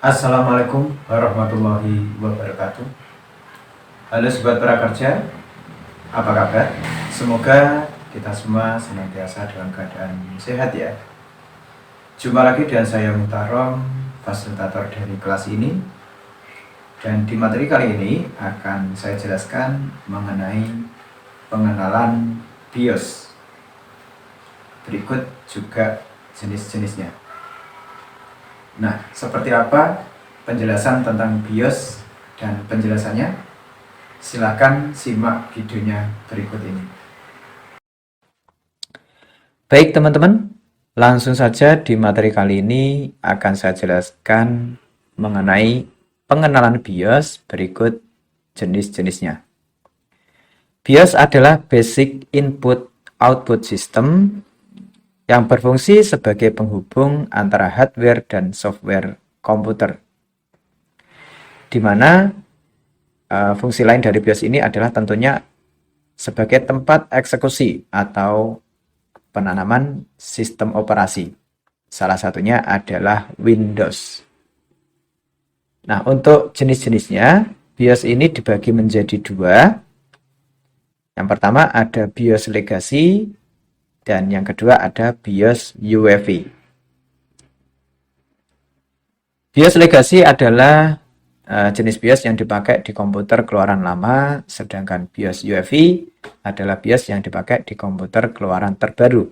Assalamualaikum warahmatullahi wabarakatuh. Halo sobat prakerja, apa kabar? Semoga kita semua senantiasa dalam keadaan sehat ya. Jumpa lagi dengan saya Mutarom, fasilitator dari kelas ini. Dan di materi kali ini akan saya jelaskan mengenai pengenalan BIOS. Berikut juga jenis-jenisnya. Nah, seperti apa penjelasan tentang BIOS dan penjelasannya? Silakan simak videonya berikut ini. Baik teman-teman, langsung saja di materi kali ini akan saya jelaskan mengenai pengenalan BIOS berikut jenis-jenisnya. BIOS adalah Basic Input Output System yang berfungsi sebagai penghubung antara hardware dan software komputer. Di mana fungsi lain dari BIOS ini adalah tentunya sebagai tempat eksekusi atau penanaman sistem operasi. Salah satunya adalah Windows. Nah, untuk jenis-jenisnya, BIOS ini dibagi menjadi dua. Yang pertama ada BIOS Legacy, dan yang kedua ada BIOS UEFI. BIOS Legacy adalah jenis BIOS yang dipakai di komputer keluaran lama, sedangkan BIOS UEFI adalah BIOS yang dipakai di komputer keluaran terbaru.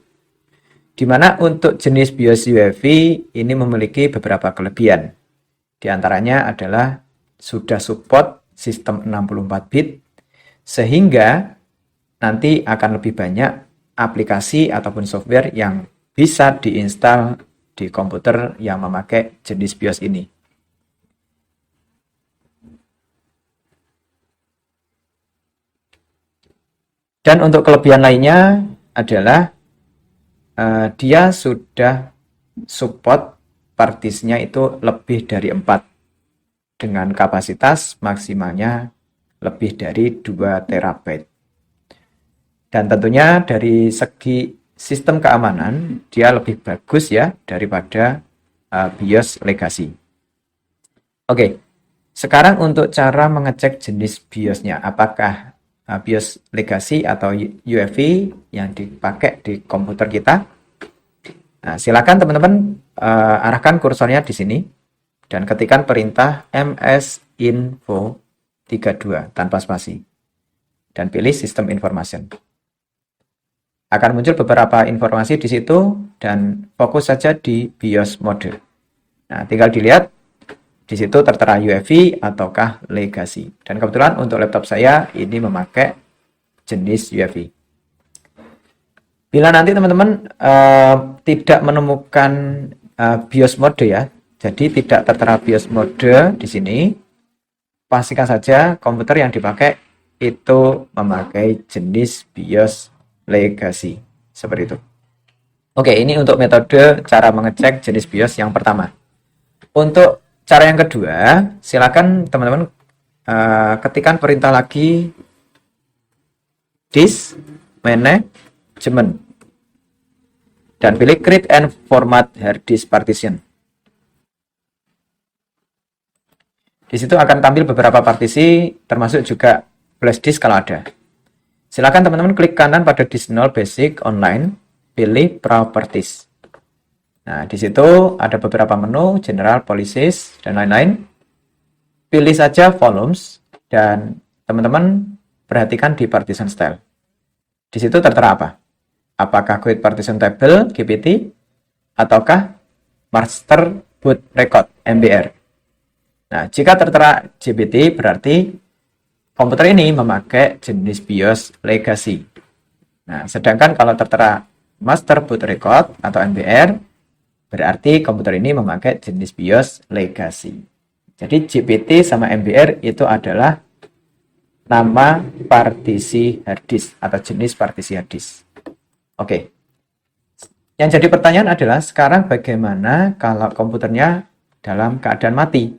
Di mana untuk jenis BIOS UEFI ini memiliki beberapa kelebihan. Di antaranya adalah sudah support sistem 64 bit, sehingga nanti akan lebih banyak aplikasi ataupun software yang bisa diinstal di komputer yang memakai jenis BIOS ini. Dan untuk kelebihan lainnya adalah dia sudah support partisinya itu lebih dari 4 dengan kapasitas maksimalnya lebih dari 2 terabyte. Dan tentunya dari segi sistem keamanan dia lebih bagus ya daripada BIOS Legacy. Oke, sekarang untuk cara mengecek jenis BIOS-nya, apakah BIOS Legacy atau UEFI yang dipakai di komputer kita. Nah, silakan teman-teman arahkan kursornya di sini dan ketikkan perintah msinfo 32 tanpa spasi dan pilih System Information. Akan muncul beberapa informasi di situ dan fokus saja di BIOS mode. Nah, tinggal dilihat di situ tertera UEFI ataukah Legacy. Dan kebetulan untuk laptop saya ini memakai jenis UEFI. Bila nanti teman-teman tidak menemukan BIOS mode ya, jadi tidak tertera BIOS mode di sini, pastikan saja komputer yang dipakai itu memakai jenis BIOS Legacy. Seperti itu. Oke, ini untuk metode cara mengecek jenis BIOS yang pertama. Untuk cara yang kedua, silakan teman-teman ketikkan perintah lagi disk management dan pilih create and format hard disk partition. Di situ akan tampil beberapa partisi termasuk juga flash disk kalau ada. Silakan teman-teman klik kanan pada disk 0 basic online, pilih properties. Nah, di situ ada beberapa menu, general, policies, dan lain-lain. Pilih saja volumes, dan teman-teman perhatikan di partition style. Di situ tertera apa? Apakah Quick Partition Table, GPT, ataukah Master Boot Record, MBR. Nah, jika tertera GPT, berarti komputer ini memakai jenis BIOS Legacy. Nah, sedangkan kalau tertera Master Boot Record atau MBR, berarti komputer ini memakai jenis BIOS Legacy. Jadi GPT sama MBR itu adalah nama partisi hard disk atau jenis partisi hard disk. Oke. Yang jadi pertanyaan adalah sekarang bagaimana kalau komputernya dalam keadaan mati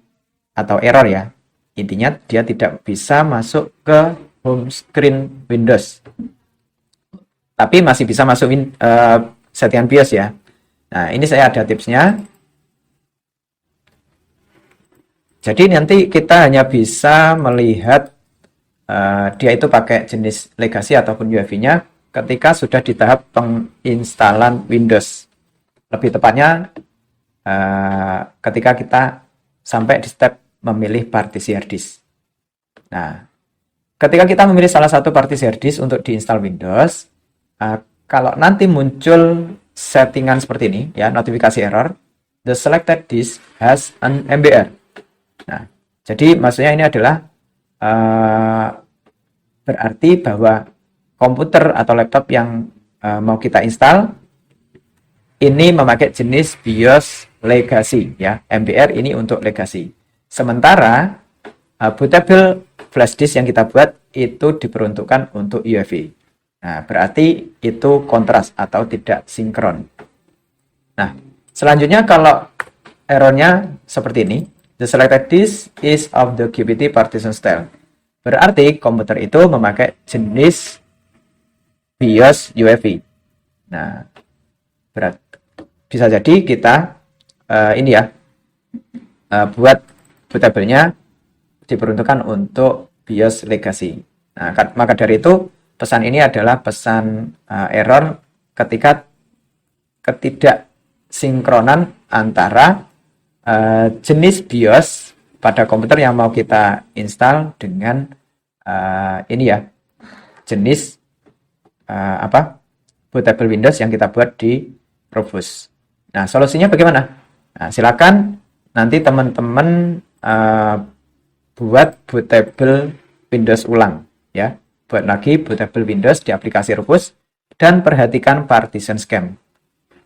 atau error ya. Intinya dia tidak bisa masuk ke home screen Windows. Tapi masih bisa masuk settingan BIOS ya. Nah, ini saya ada tipsnya. Jadi nanti kita hanya bisa melihat dia itu pakai jenis legacy ataupun UEFI-nya ketika sudah di tahap penginstalan Windows. Lebih tepatnya ketika kita sampai di step memilih partisi hard disk. Nah, ketika kita memilih salah satu partisi hard disk untuk diinstal Windows, kalau nanti muncul settingan seperti ini, ya, notifikasi error, the selected disk has an MBR. Nah, jadi maksudnya ini adalah berarti bahwa komputer atau laptop yang mau kita install ini memakai jenis BIOS legacy, ya. MBR ini untuk legacy. Sementara bootable flash disk yang kita buat itu diperuntukkan untuk UEFI. Nah, berarti itu kontras atau tidak sinkron. Nah, selanjutnya kalau errornya seperti ini, the selected disk is of the GPT partition style. Berarti komputer itu memakai jenis BIOS UEFI. Nah, bisa jadi kita ini ya buat bootable-nya diperuntukkan untuk BIOS legacy. Nah, maka dari itu pesan ini adalah pesan error ketika ketidaksinkronan antara jenis BIOS pada komputer yang mau kita install dengan ini ya jenis bootable Windows yang kita buat di Rufus. Nah, solusinya bagaimana? Nah, silakan nanti teman-teman buat bootable Windows ulang, ya. Buat lagi bootable Windows di aplikasi Rufus dan perhatikan partition scheme.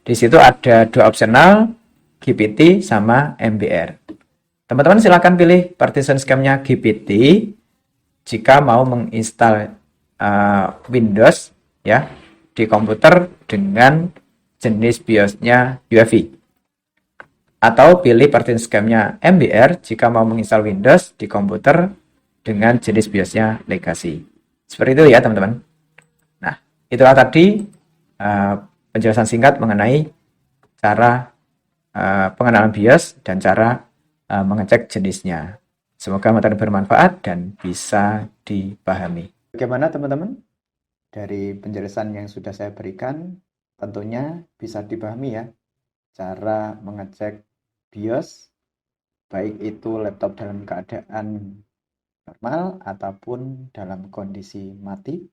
Di situ ada dua optional, GPT sama MBR. Teman-teman silakan pilih partition scheme-nya GPT jika mau menginstal Windows, ya, di komputer dengan jenis BIOS-nya UEFI. Atau pilih partition scheme-nya MBR jika mau menginstal Windows di komputer dengan jenis BIOS-nya legacy. Seperti itu ya, teman-teman. Nah, itulah tadi penjelasan singkat mengenai cara pengenalan BIOS dan cara mengecek jenisnya. Semoga materi bermanfaat dan bisa dipahami. Bagaimana, teman-teman? Dari penjelasan yang sudah saya berikan, tentunya bisa dipahami ya, cara mengecek BIOS, baik itu laptop dalam keadaan normal ataupun dalam kondisi mati.